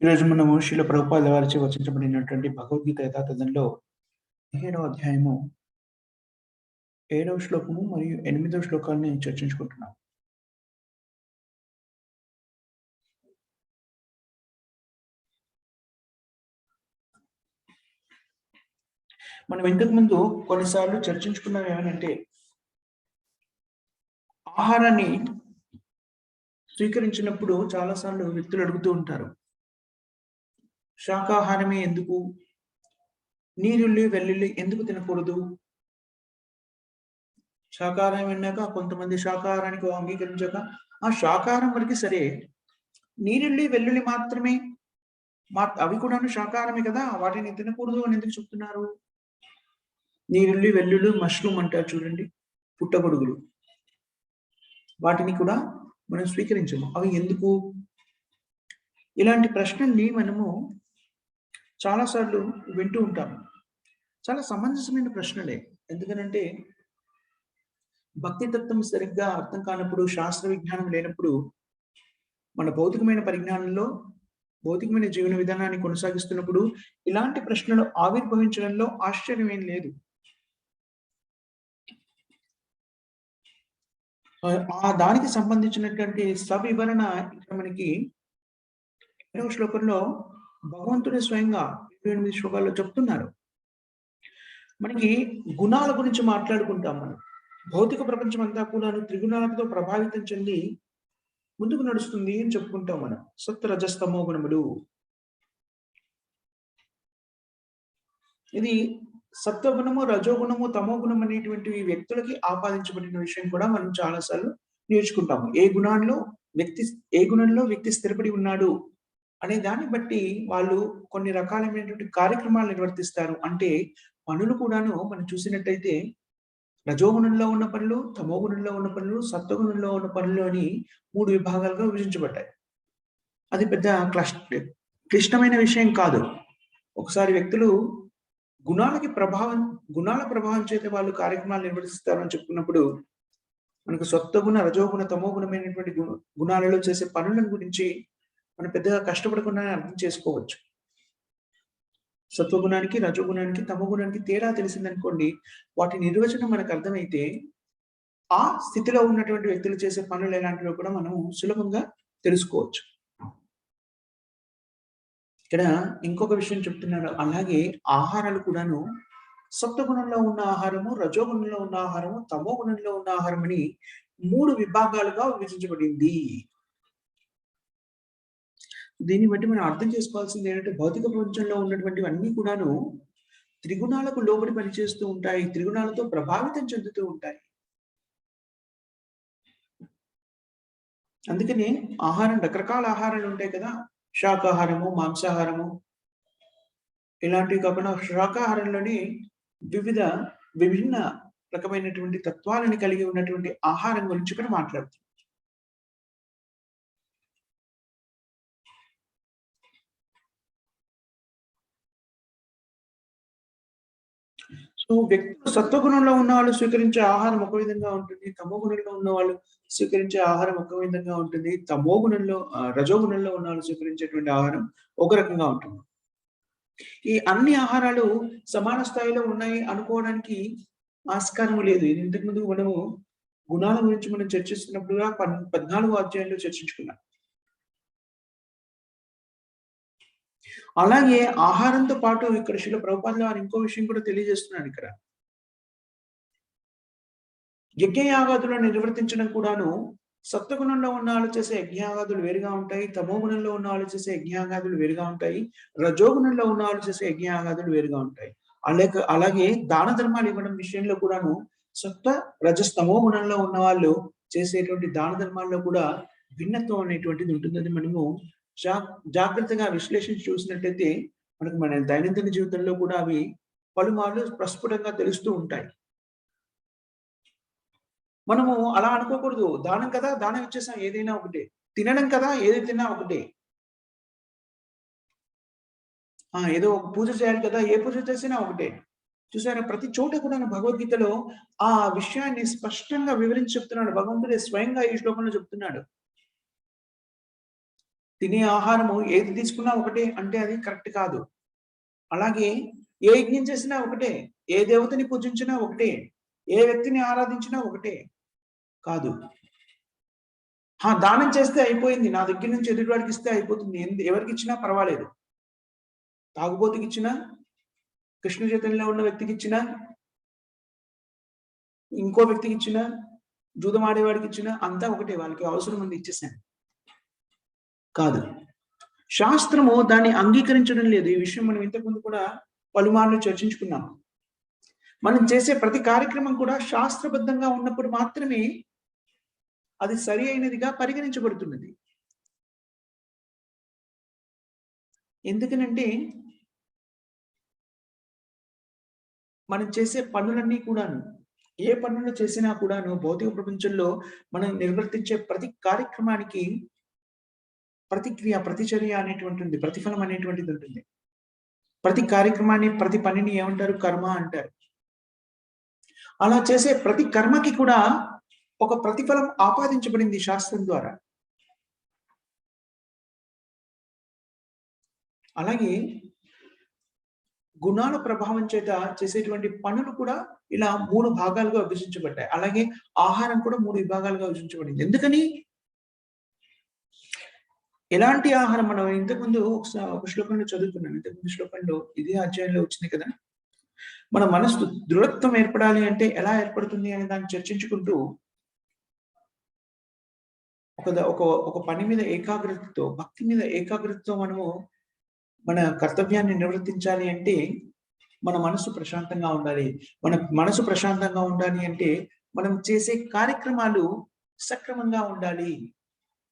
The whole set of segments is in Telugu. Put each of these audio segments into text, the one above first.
ఈరోజు మనము శ్రీల ప్రభుపాదుల వారిచే రచించబడినటువంటి భగవద్గీత యథాతథంలో 17వ అధ్యాయము 7వ శ్లోకము మరియు 8వ శ్లోకాన్ని చర్చించుకుంటున్నాం. మనం ఇంతకుముందు కొన్నిసార్లు చర్చించుకున్నవి ఏమనంటే, ఆహారాన్ని స్వీకరించినప్పుడు చాలాసార్లు వ్యక్తులు అడుగుతూ ఉంటారు, శాకాహారమే ఎందుకు, నీరుల్లి వెల్లుల్లి ఎందుకు తినకూడదు? శాకాహారం అన్నాక కొంతమంది శాకాహారానికి అంగీకరించాక ఆ శాకాహారం వరకు సరే, నీరుల్లి వెల్లుల్లి మాత్రమే అవి కూడాను శాకాహారమే కదా, వాటిని తినకూడదు అని ఎందుకు చెప్తున్నారు? నీరుల్లి వెల్లుల్లి మష్రూమ్ అంటారు చూడండి, పుట్టగొడుగులు, వాటిని కూడా మనం స్వీకరించము. అవి ఎందుకు? ఇలాంటి ప్రశ్నల్ని మనము చాలాసార్లు వింటూ ఉంటాము. చాలా సమంజసమైన ప్రశ్నలే. ఎందుకనంటే భక్తి తత్వం సరిగ్గా అర్థం కానప్పుడు, శాస్త్ర విజ్ఞానం లేనప్పుడు, మన భౌతికమైన పరిజ్ఞానంలో భౌతికమైన జీవన విధానాన్ని కొనసాగిస్తున్నప్పుడు ఇలాంటి ప్రశ్నలు ఆవిర్భవించడంలో ఆశ్చర్యం ఏం లేదు. ఆ దానికి సంబంధించినటువంటి సవివరణ ఇక్కడ మనకి 8వ శ్లోకంలో భగవంతుడే స్వయంగా 28 శ్లోకాల్లో చెప్తున్నారు. మనకి గుణాల గురించి మాట్లాడుకుంటాం మనం. భౌతిక ప్రపంచం అంతా కూడాను త్రిగుణాలతో ప్రభావితం చెంది ముందుకు నడుస్తుంది అని చెప్పుకుంటాం మనం. సత్వ రజస్తమో గుణములు. ఇది సత్వగుణము, రజోగుణము, తమో గుణం అనేటువంటి వ్యక్తులకి ఆపాదించబడిన విషయం కూడా మనం చాలాసార్లు నేర్చుకుంటాము. ఏ గుణంలో వ్యక్తి స్థిరపడి ఉన్నాడు అనే దాన్ని బట్టి వాళ్ళు కొన్ని రకాలైనటువంటి కార్యక్రమాలు నిర్వర్తిస్తారు. అంటే పనులు కూడాను మనం చూసినట్టయితే రజోగుణంలో ఉన్న పనులు, తమో గుణంలో ఉన్న పనులు, సత్వగుణంలో ఉన్న పనులు అని 3 విభాగాలుగా విభజించబడ్డాయి. అది పెద్ద క్లిష్టమైన విషయం కాదు. ఒకసారి వ్యక్తులు గుణాల ప్రభావం చేత వాళ్ళు కార్యక్రమాలు నిర్వర్తిస్తారని చెప్పుకున్నప్పుడు, మనకు సత్వగుణ, రజోగుణ, తమో గుణమైనటువంటి గుణాలలో చేసే పనులను గురించి మనం పెద్దగా కష్టపడకుండానే అర్థం చేసుకోవచ్చు. సత్వగుణానికి, రజోగుణానికి, తమో గుణానికి తేడా తెలిసిందనుకోండి, వాటి నిర్వచనం మనకు అర్థమైతే, ఆ స్థితిలో ఉన్నటువంటి వ్యక్తులు చేసే పనులు ఎలాంటివో కూడా మనం సులభంగా తెలుసుకోవచ్చు. ఇక్కడ ఇంకొక విషయం చెప్తున్నారు. అలాగే ఆహారాలు కూడాను సత్వగుణంలో ఉన్న ఆహారము, రజోగుణంలో ఉన్న ఆహారము, తమో గుణంలో ఉన్న ఆహారం అని 3 విభాగాలుగా విభజించబడింది. దీన్ని బట్టి మనం అర్థం చేసుకోవాల్సింది ఏంటంటే, భౌతిక ప్రపంచంలో ఉన్నటువంటివన్నీ కూడాను త్రిగుణాలకు లోబడి పనిచేస్తూ ఉంటాయి. త్రిగుణాలతో ప్రభావితం చెందుతూ ఉంటాయి. అందుకనే రకరకాల ఆహారాలు ఉంటాయి కదా. శాకాహారము, మాంసాహారము ఇలాంటివి కాకుండా శాకాహారంలోని విభిన్న రకమైనటువంటి తత్వాలను కలిగి ఉన్నటువంటి ఆహారం గురించి ఇక్కడ మాట్లాడుతున్నాం. సో వ్యక్తులు సత్వగుణంలో ఉన్న వాళ్ళు స్వీకరించే ఆహారం ఒక విధంగా ఉంటుంది. తమో గుణంలో ఉన్న వాళ్ళు స్వీకరించే ఆహారం ఒక విధంగా ఉంటుంది. రజోగుణంలో ఉన్న వాళ్ళు స్వీకరించేటువంటి ఆహారం ఒక రకంగా ఉంటుంది. ఈ అన్ని ఆహారాలు సమాన స్థాయిలో ఉన్నాయి అనుకోవడానికి ఆస్కారం లేదు. ఇది ఇంతకుముందు మనము గుణాల గురించి మనం చర్చిస్తున్నప్పుడుగా 14వ అధ్యాయంలో చర్చించుకున్నాం. అలాగే ఆహారంతో పాటు ఇక్కడ శ్రీల ప్రభుపాదుల వారు ఇంకో విషయం కూడా తెలియజేస్తున్నాడు ఇక్కడ. యజ్ఞయాగాదులను నిర్వర్తించడం కూడాను సత్వగుణంలో ఉన్న వాళ్ళు చేసే యజ్ఞయాగాదులు వేరుగా ఉంటాయి. తమో గుణంలో ఉన్న వాళ్ళు చేసే యజ్ఞయాగాదులు వేరుగా ఉంటాయి. రజోగుణంలో ఉన్న వాళ్ళు చేసే యజ్ఞయాగాదులు వేరుగా ఉంటాయి. అలాగే దాన ధర్మాలు ఇవ్వడం విషయంలో కూడాను సత్వ, రజస్తమో గుణంలో ఉన్న వాళ్ళు చేసేటువంటి దాన ధర్మాల్లో కూడా భిన్నత్వం అనేటువంటిది ఉంటుందని మనము జాగ్రత్తగా విశ్లేషించి చూసినట్టయితే మనకు మన దైనందిన జీవితంలో కూడా అవి పలుమార్లు ప్రస్ఫుటంగా తెలుస్తూ ఉంటాయి. మనము అలా అనుకోకూడదు. దానం కదా, దానం ఇచ్చేసాం, ఏదైనా ఒకటే. తినడం కదా, ఏది తిన్నా ఒకటే. ఏదో ఒక పూజ చేయాలి కదా, ఏ పూజ చేసినా ఒకటే. చూసారా, ప్రతి చోట కూడా భగవద్గీతలో ఆ విషయాన్ని స్పష్టంగా వివరించి చెప్తున్నాడు. భగవంతుడే స్వయంగా ఈ శ్లోకంలో చెప్తున్నాడు. తినే ఆహారము ఏది తీసుకున్నా ఒకటే అంటే అది కరెక్ట్ కాదు. అలాగే ఏ యజ్ఞం చేసినా ఒకటే. ఏ దేవతని పూజించినా ఒకటే. ఏ వ్యక్తిని ఆరాధించినా ఒకటే. కాదు. దానం చేస్తే అయిపోయింది. నా దగ్గర నుంచి ఎదుటివాడికి ఇస్తే అయిపోతుంది. ఎవరికిచ్చినా పర్వాలేదు. తాగుబోతుకిచ్చినా, కృష్ణ చైతన్యంలో ఉన్న వ్యక్తికిచ్చినా, ఇంకో వ్యక్తికిచ్చినా, జూదం ఆడేవాడికిచ్చినా అంతా ఒకటే. వాళ్ళకి అవసరం ఉంది ఇచ్చేసాను. కాదు. శాస్త్రము దాన్ని అంగీకరించడం లేదు. ఈ విషయం మనం ఇంతకుముందు కూడా పలుమార్లు చర్చించుకున్నాం. మనం చేసే ప్రతి కార్యక్రమం కూడా శాస్త్రబద్ధంగా ఉన్నప్పుడు మాత్రమే అది సరి అయినదిగా పరిగణించబడుతున్నది. ఎందుకనంటే మనం చేసే పనులన్నీ కూడాను, ఏ పనులు చేసినా కూడాను భౌతిక ప్రపంచంలో మనం నిర్వర్తించే ప్రతి కార్యక్రమానికి ప్రతిక్రియ, ప్రతిచర్య అనేటువంటిది, ప్రతిఫలం అనేటువంటిది ఉంటుంది. ప్రతి కార్యక్రమాన్ని, ప్రతి పనిని ఏమంటారు? కర్మ అంటారు. అలా చేసే ప్రతి కర్మకి కూడా ఒక ప్రతిఫలం ఆపాదించబడింది శాస్త్రం ద్వారా. అలాగే గుణాల ప్రభావం చేత చేసేటువంటి పనులు కూడా ఇలా 3 భాగాలుగా విభజించబడ్డాయి. అలాగే ఆహారం కూడా 3 విభాగాలుగా విభజించబడింది. ఎందుకని? ఎలాంటి ఆహారం మనం ఇంతకుముందు ఒక శ్లోకంలో చదువుకున్నాను. ఇంతకుముందు శ్లోకంలో ఇదే అధ్యాయంలో వచ్చింది కదా! మన మనస్సు దృఢత్వం ఏర్పడాలి అంటే ఎలా ఏర్పడుతుంది అనే దాన్ని చర్చించుకుంటూ ఒక ఒక పని మీద ఏకాగ్రతతో, భక్తి మీద ఏకాగ్రతతో మనము మన కర్తవ్యాన్ని నిర్వర్తించాలి అంటే మన మనసు ప్రశాంతంగా ఉండాలి. మన మనసు ప్రశాంతంగా ఉండాలి అంటే మనం చేసే కార్యక్రమాలు సక్రమంగా ఉండాలి.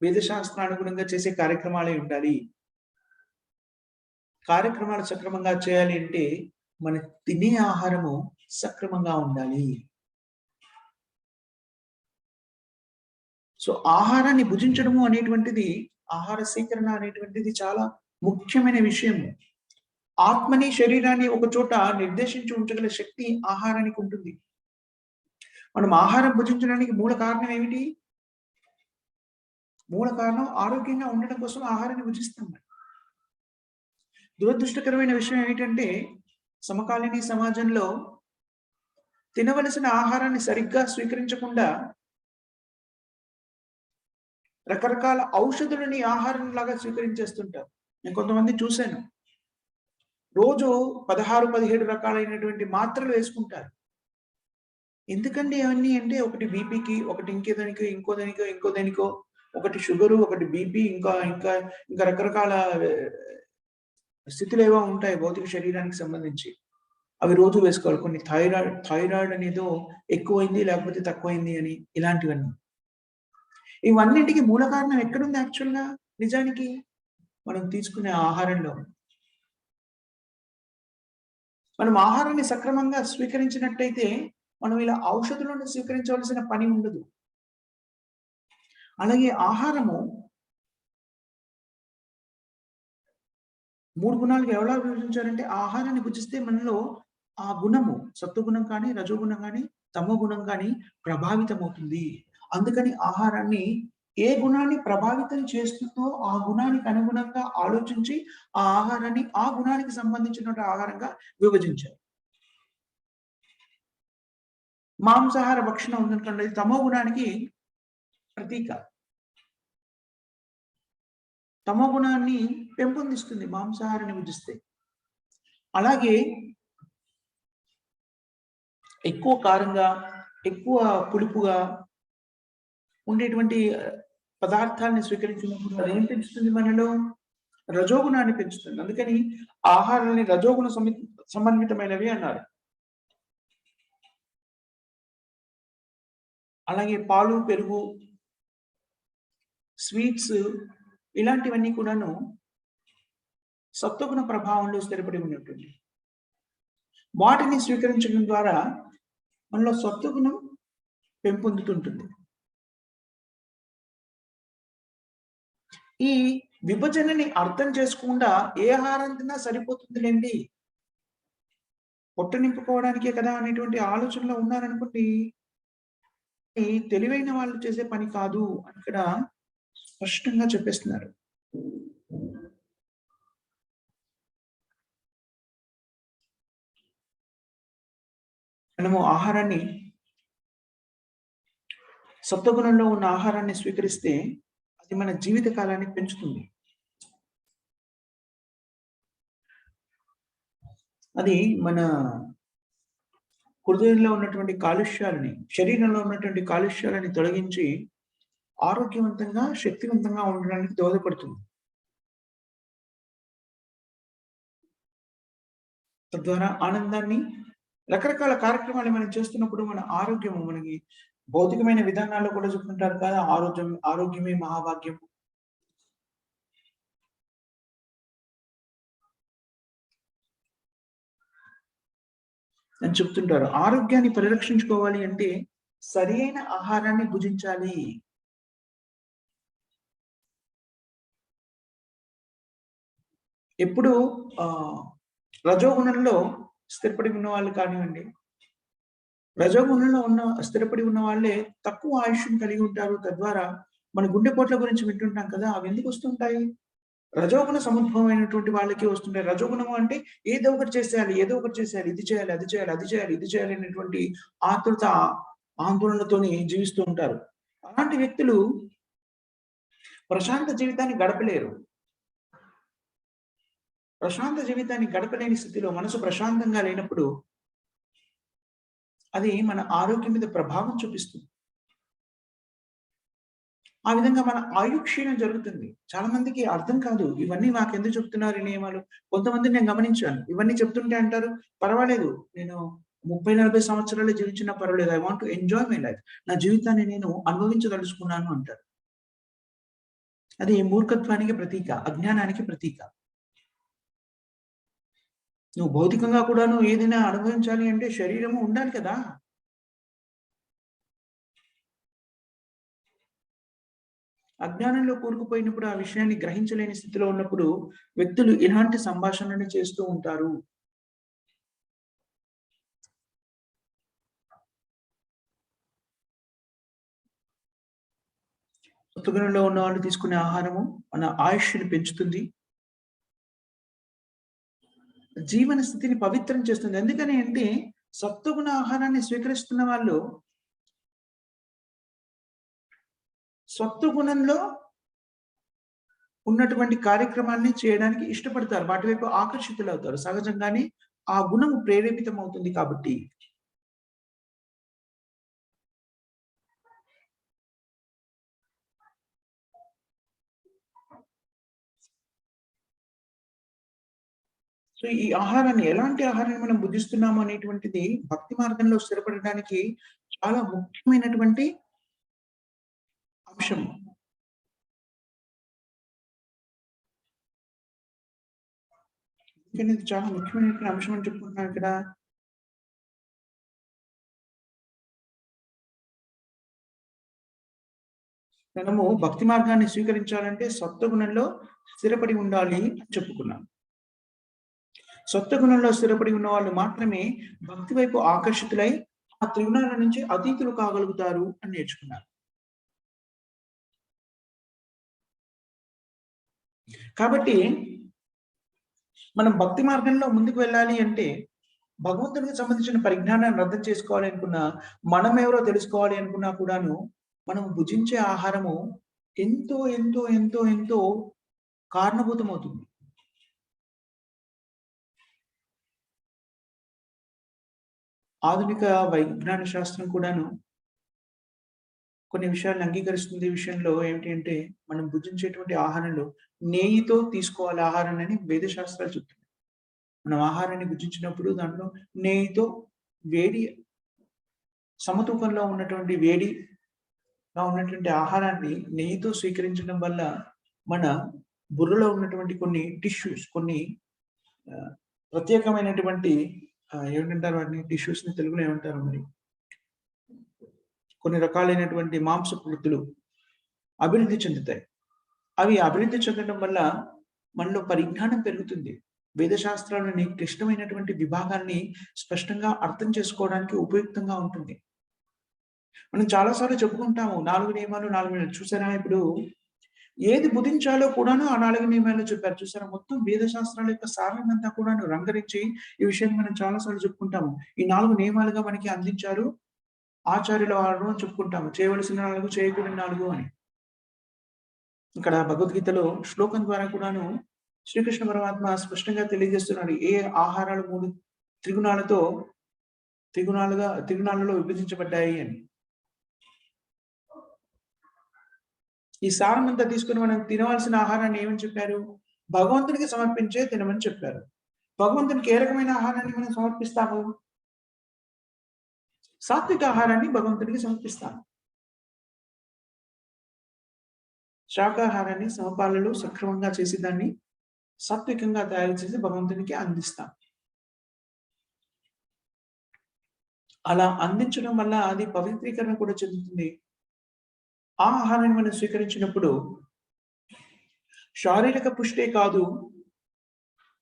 వేదశాస్త్రానుగుణంగా చేసే కార్యక్రమాలే ఉండాలి. కార్యక్రమాలు సక్రమంగా చేయాలి అంటే మన తినే ఆహారము సక్రమంగా ఉండాలి. సో, ఆహారాన్ని భుజించడము అనేటువంటిది, ఆహార సేకరణ అనేటువంటిది చాలా ముఖ్యమైన విషయము. ఆత్మని, శరీరాన్ని ఒక చోట నిర్దేశించి ఉంచగల శక్తి ఆహారానికి ఉంటుంది. మనం ఆహారం భుజించడానికి మూల కారణం ఏమిటి? మూల కారణం ఆరోగ్యంగా ఉండడం కోసం ఆహారాన్ని భుజిస్తాం మనం. దురదృష్టకరమైన విషయం ఏమిటంటే, సమకాలీన సమాజంలో తినవలసిన ఆహారాన్ని సరిగ్గా స్వీకరించకుండా రకరకాల ఔషధులని ఆహారంలాగా స్వీకరించేస్తుంటారు. నేను కొంతమంది చూసాను. రోజు 16, 17 రకాలైనటువంటి మాత్రలు వేసుకుంటారు. ఎందుకండి అవన్నీ అంటే ఒకటి బీపీకి, ఒకటి ఇంకేదానికో, ఇంకో దానికో, ఒకటి షుగరు, ఒకటి బీపీ ఇంకా ఇంకా ఇంకా రకరకాల స్థితులేవో ఉంటాయి భౌతిక శరీరానికి సంబంధించి. అవి రోజు వేసుకోవాలి. కొన్ని థైరాయిడ్ అనేదో ఎక్కువైంది లేకపోతే తక్కువైంది అని ఇలాంటివన్నీ. ఇవన్నింటికి మూల కారణం ఎక్కడుంది యాక్చువల్‌గా నిజానికి? మనం తీసుకునే ఆహారంలో. మనం ఆహారాన్ని సక్రమంగా స్వీకరించినట్టయితే, మనం ఇలా ఔషధులను స్వీకరించవలసిన పని ఉండదు. అలాగే ఆహారము 3 గుణాలుగా ఎలా విభజించారంటే, ఆహారాన్ని భుజిస్తే మనలో ఆ గుణము సత్వగుణం కానీ, రజోగుణం గానీ, తమోగుణం గానీ ప్రభావితమవుతుంది. అందుకని ఆహారాన్ని ఏ గుణాన్ని ప్రభావితం చేస్తుందో ఆ గుణానికి అనుగుణంగా ఆలోచించి, ఆ ఆహారాన్ని ఆ గుణానికి సంబంధించినటువంటి ఆహారంగా విభజించారు. మాంసాహార భక్షణ ఉందనుకోండి, అది తమో గుణానికి ప్రతీక. తమో గుణాన్ని పెంపొందిస్తుంది మాంసాహారాన్ని భుజిస్తే. అలాగే ఎక్కువ కారంగా, ఎక్కువ పులుపుగా ఉండేటువంటి పదార్థాన్ని స్వీకరించినప్పుడు అదేం పెంచుతుంది మనలో? రజోగుణాన్ని పెంచుతుంది. అందుకని ఆహారాన్ని రజోగుణ సమన్వితమైనవి అన్నారు. అలాగే పాలు, పెరుగు, స్వీట్స్ ఇలాంటివన్నీ కూడాను సత్వగుణ ప్రభావంలో స్థిరపడి ఉన్నటువంటి. వాటిని స్వీకరించడం ద్వారా మనలో సత్వగుణం పెంపొందుతుంటుంది. ఈ విభజనని అర్థం చేసుకుండా ఏ ఆహారం తిన్నా సరిపోతుందిలెండి. పొట్ట నింపుకోవడానికే కదా అనేటువంటి ఆలోచనలో ఉన్నారనుకోండి. తెలివైన వాళ్ళు చేసే పని కాదు అని ఇక్కడ స్పష్టంగా చెప్పేస్తున్నారు. మనము ఆహారాన్ని సత్వగుణంలో ఉన్న ఆహారాన్ని స్వీకరిస్తే అది మన జీవిత కాలాన్ని పెంచుతుంది. అది మన హృదయంలో ఉన్నటువంటి కాలుష్యాలని, శరీరంలో ఉన్నటువంటి కాలుష్యాలని తొలగించి ఆరోగ్యవంతంగా, శక్తివంతంగా ఉండడానికి దోహదపడుతుంది. తద్వారా ఆనందాన్ని రకరకాల కార్యక్రమాలు మనం చేస్తున్నప్పుడు మన ఆరోగ్యము మనకి భౌతికమైన విధానాల్లో కూడా చెప్తుంటారు కదా! ఆరోగ్యమే మహాభాగ్యం. అని చెప్తుంటారు. ఆరోగ్యాన్ని పరిరక్షించుకోవాలి అంటే సరియైన ఆహారాన్ని భుజించాలి. ఎప్పుడు రజోగుణంలో స్థిరపడి ఉన్నవాళ్ళు కానివ్వండి, స్థిరపడి ఉన్న వాళ్ళే తక్కువ ఆయుష్‌ని కలిగి ఉంటారు. తద్వారా మన గుండెపోట్ల గురించి వింటుంటాం కదా! అవి ఎందుకు వస్తుంటాయి? రజోగుణ సముద్భవమైనటువంటి వాళ్ళకి వస్తుంటాయి. రజోగుణము అంటే ఏదో ఒకటి చేసేయాలి, ఏదో ఒకటి చేసేయాలి. ఇది చేయాలి, అది చేయాలి, అది చేయాలి, ఇది చేయాలి అనేటువంటి ఆతృత, ఆందోళనతోని జీవిస్తూ ఉంటారు. అలాంటి వ్యక్తులు ప్రశాంత జీవితాన్ని గడపలేరు. ప్రశాంత జీవితాన్ని గడపలేని స్థితిలో మనసు ప్రశాంతంగా లేనప్పుడు అది మన ఆరోగ్యం మీద ప్రభావం చూపిస్తుంది. ఆ విధంగా మన ఆయుక్షీణం జరుగుతుంది. చాలా మందికి అర్థం కాదు. ఇవన్నీ నాకెందుకు చెప్తున్నారు ఈ నియమాలు? కొంతమందిని నేను గమనించాను. ఇవన్నీ చెప్తుంటే అంటారు, "పర్వాలేదు. నేను 30, 40 సంవత్సరాలు జీవించినా పర్వాలేదు. I want to enjoy my life. నా జీవితాన్ని నేను అనుభవించదలుచుకున్నాను" అంటారు. అది మూర్ఖత్వానికి ప్రతీక, అజ్ఞానానికి ప్రతీక. నువ్వు భౌతికంగా కూడాను ఏదైనా అనుభవించాలి అంటే శరీరము ఉండాలి కదా! అజ్ఞానంలో కూరుకుపోయినప్పుడు ఆ విషయాన్ని గ్రహించలేని స్థితిలో ఉన్నప్పుడు వ్యక్తులు ఇలాంటి సంభాషణలను చేస్తూ ఉంటారు. సత్వగుణంలో ఉన్నవాళ్ళు తీసుకునే ఆహారము మన ఆయుష్‌ని పెంచుతుంది. జీవన స్థితిని పవిత్రం చేస్తుంది. ఎందుకని అంటే సత్వగుణ ఆహారాన్ని స్వీకరిస్తున్న వాళ్ళు సత్వగుణంలో ఉన్నటువంటి కార్యక్రమాన్ని చేయడానికి ఇష్టపడతారు. వాటి వైపు ఆకర్షితులవుతారు. సహజంగానే ఆ గుణము ప్రేరేపితమవుతుంది కాబట్టి. సో, ఈ ఆహారాన్ని ఎలాంటి ఆహారాన్ని మనం భుజిస్తున్నాము అనేటువంటిది భక్తి మార్గంలో స్థిరపడడానికి చాలా ముఖ్యమైనటువంటి అంశం. ఎందుకంటే ఇది చాలా ముఖ్యమైనటువంటి అంశం అని చెప్పుకుంటున్నాను ఇక్కడ. మనము భక్తి మార్గాన్ని స్వీకరించాలంటే సత్వగుణంలో స్థిరపడి ఉండాలి అని చెప్పుకున్నాం. సత్వగుణంలో స్థిరపడి ఉన్నవాళ్ళు మాత్రమే భక్తి వైపు ఆకర్షితులై ఆ త్రిగుణాల నుంచి అతీతులు కాగలుగుతారు అని నేర్చుకున్నారు. కాబట్టి మనం భక్తి మార్గంలో ముందుకు వెళ్ళాలి అంటే భగవంతునికి సంబంధించిన పరిజ్ఞానాన్ని అర్థం చేసుకోవాలి అనుకున్నా, మనమెవరో తెలుసుకోవాలి అనుకున్నా కూడాను, మనం భుజించే ఆహారము ఎంతో, ఎంతో, ఎంతో, ఎంతో కారణభూతమవుతుంది. ఆధునిక వైజ్ఞాన శాస్త్రం కూడాను కొన్ని విషయాలను అంగీకరిస్తుంది. ఈ విషయంలో ఏమిటి అంటే, మనం భుజించేటువంటి ఆహారంలో నెయ్యితో తీసుకోవాలి ఆహారాన్ని వేద శాస్త్రాలు చెప్తున్నాయి. మనం ఆహారాన్ని భుజించినప్పుడు దాంట్లో నెయ్యితో వేడి సమతూకంలో ఉన్నటువంటి వేడిగా ఉన్నటువంటి ఆహారాన్ని నెయ్యితో స్వీకరించడం వల్ల మన బుర్రలో ఉన్నటువంటి కొన్ని టిష్యూస్, కొన్ని ప్రత్యేకమైనటువంటి ఏమంటారు వాటిని టిష్యూస్‌ని తెలుగులో ఏమంటారో మరి? కొన్ని రకాలైనటువంటి మాంసపు వృత్తులు అభివృద్ధి చెందుతాయి. అవి అభివృద్ధి చెందడం వల్ల మనలో పరిజ్ఞానం పెరుగుతుంది. వేద శాస్త్రాలని క్లిష్టమైనటువంటి విభాగాల్ని స్పష్టంగా అర్థం చేసుకోవడానికి ఉపయుక్తంగా ఉంటుంది. మనం చాలా సార్లు చెప్పుకుంటాము. 4 నియమాలు, 4 చూసారా ఇప్పుడు ఏది భుజించాలో కూడాను ఆ 4 నియమాల్లో చెప్పారు. చూసారా? మొత్తం వేద శాస్త్రాల యొక్క సారాన్నంతా కూడాను రంగరించి ఈ విషయాన్ని మనం చాలా సార్లు చెప్పుకుంటాము. ఈ 4 నియమాలుగా మనకి అందించారు ఆచార్యుల వారు అని చెప్పుకుంటాము. చేయవలసిన 4, చేయకూడని 4 అని. ఇక్కడ భగవద్గీతలో శ్లోకం ద్వారా కూడాను శ్రీకృష్ణ పరమాత్మ స్పష్టంగా తెలియజేస్తున్నాడు. ఏ ఆహారాలు 3 త్రిగుణాలతో త్రిగుణాలలో విభజించబడ్డాయి అని. ఈ సారమంతా తీసుకొని మనం తినవలసిన ఆహారాన్ని ఏమని చెప్పారు? భగవంతునికి సమర్పించే తినమని చెప్పారు. భగవంతునికి ఏ రకమైన ఆహారాన్ని మనం సమర్పిస్తాము? సాత్విక ఆహారాన్ని భగవంతునికి సమర్పిస్తాము. శాకాహారాన్ని సమపాలలో సక్రమంగా చేసి దాన్ని సాత్వికంగా తయారు చేసి భగవంతునికి అందిస్తాం. అలా అందించడం వల్ల అది పవిత్రీకరణ కూడా చెందుతుంది. ఆ ఆహారాన్ని మనం స్వీకరించినప్పుడు శారీరక పుష్టే కాదు,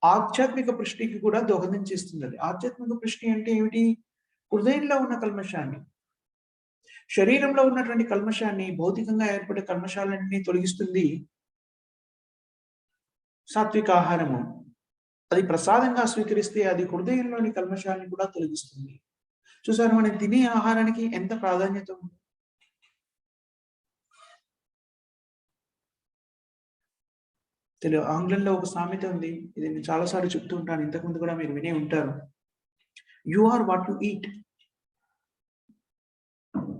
ఆధ్యాత్మిక పుష్టికి కూడా దోహదం చేస్తుందది. ఆధ్యాత్మిక పుష్టి అంటే ఏమిటి? హృదయంలో ఉన్న కల్మషాన్ని, శరీరంలో ఉన్నటువంటి కల్మషాన్ని, భౌతికంగా ఏర్పడే కల్మషాలన్నిటిని తొలగిస్తుంది సాత్విక ఆహారము. అది ప్రసాదంగా స్వీకరిస్తే అది హృదయంలోని కల్మషాన్ని కూడా తొలగిస్తుంది. చూసారా? మనం తినే ఆహారానికి ఎంత ప్రాధాన్యత ఉంది. ఆంగ్లంలో ఒక సామెత ఉంది. ఇది నేను చాలా సార్లు చెప్తూ ఉంటాను. ఇంతకుముందు కూడా మీరు వినే ఉంటారు. You are what you eat.